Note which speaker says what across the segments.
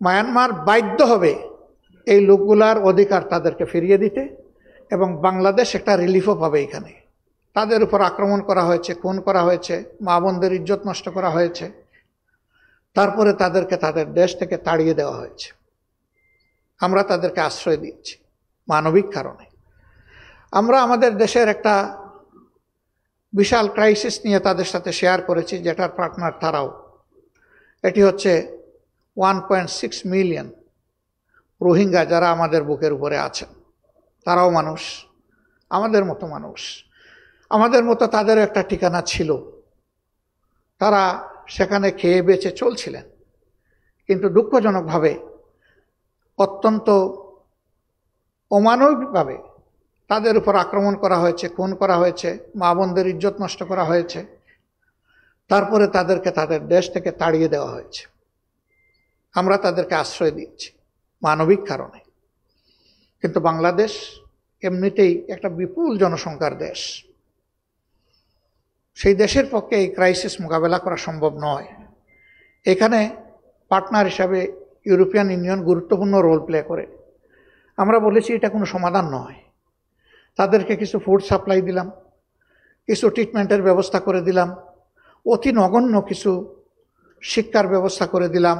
Speaker 1: Myanmar বাধ্য হবে এই লোকগুলার অধিকার তাদেরকে ফিরিয়ে দিতে, এবং বাংলাদেশ একটা রিলিফও পাবে। এখানে তাদের উপর আক্রমণ করা হয়েছে, খুন করা হয়েছে, মা বোনদের ইজ্জত নষ্ট করা হয়েছে, তারপরে তাদেরকে তাদের দেশ থেকে তাড়িয়ে দেওয়া হয়েছে। আমরা তাদেরকে আশ্রয় দিয়েছি মানবিক কারণে। আমরা আমাদের দেশের একটা বিশাল ক্রাইসিস নিয়ে তাদের সাথে শেয়ার করেছি, যেটার পার্টনার তারাও। এটি হচ্ছে 1.6 মিলিয়ন রোহিঙ্গা যারা আমাদের বুকের উপরে আছেন। তারাও মানুষ, আমাদের মতো মানুষ, আমাদের মতো তাদেরও একটা ঠিকানা ছিল। তারা সেখানে খেয়ে বেঁচে চলছিলেন, কিন্তু দুঃখজনকভাবে অত্যন্ত অমানবিকভাবে তাদের উপর আক্রমণ করা হয়েছে, খুন করা হয়েছে, মা বোনদের ইজ্জত নষ্ট করা হয়েছে, তারপরে তাদেরকে তাদের দেশ থেকে তাড়িয়ে দেওয়া হয়েছে। আমরা তাদেরকে আশ্রয় দিয়েছি মানবিক কারণে। কিন্তু বাংলাদেশ এমনিতেই একটা বিপুল জনসংখ্যার দেশ। সেই দেশের পক্ষে এই ক্রাইসিস মোকাবেলা করা সম্ভব নয়। এখানে পার্টনার হিসাবে ইউরোপিয়ান ইউনিয়ন গুরুত্বপূর্ণ রোল প্লে করে। আমরা বলেছি এটা কোনো সমাধান নয়। তাদেরকে কিছু ফুড সাপ্লাই দিলাম, কিছু ট্রিটমেন্টের ব্যবস্থা করে দিলাম, অতি নগণ্য কিছু শিক্ষার ব্যবস্থা করে দিলাম,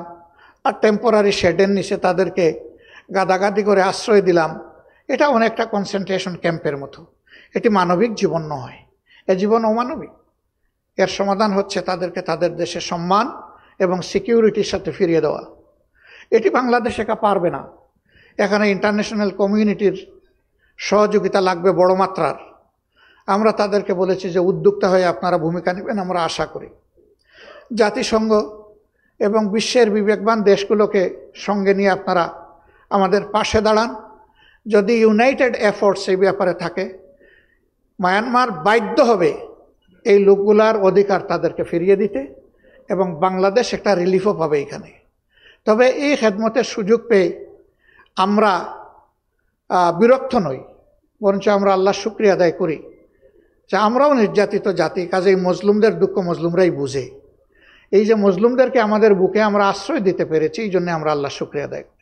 Speaker 1: আর টেম্পোরারি শেডের নিচে তাদেরকে গাদাগাদি করে আশ্রয় দিলাম। এটা অনেকটা কনসেন্ট্রেশন ক্যাম্পের মতো। এটি মানবিক জীবন নয়, এ জীবন অমানবিক। এর সমাধান হচ্ছে তাদেরকে তাদের দেশে সম্মান এবং সিকিউরিটির সাথে ফিরিয়ে দেওয়া। এটি বাংলাদেশ একা পারবে না। এখানে ইন্টারন্যাশনাল কমিউনিটির সহযোগিতা লাগবে বড় মাত্রার। আমরা তাদেরকে বলেছি যে উদ্যোক্তা হয়ে আপনারা ভূমিকা নেবেন, আমরা আশা করি। জাতিসংঘ এবং বিশ্বের বিবেকবান দেশগুলোকে সঙ্গে নিয়ে আপনারা আমাদের পাশে দাঁড়ান। যদি ইউনাইটেড এফোর্টস এই ব্যাপারে থাকে, মায়ানমার বাধ্য হবে এই লোকগুলার অধিকার তাদেরকে ফিরিয়ে দিতে, এবং বাংলাদেশ একটা রিলিফও পাবে এখানে। তবে এই খেদমতের সুযোগ পেয়ে আমরা বিরক্ত নই, বরঞ্চ আমরা আল্লাহর শুকরিয়া আদায় করি যে আমরাও নির্যাতিত জাতি, কাজেই মজলুমদের দুঃখ মজলুমরাই বুঝে। এই যে মজলুমদেরকে আমাদের বুকে আমরা আশ্রয় দিতে পেরেছি, এই জন্য আমরা আল্লাহর শুকরিয়া আদায় করি।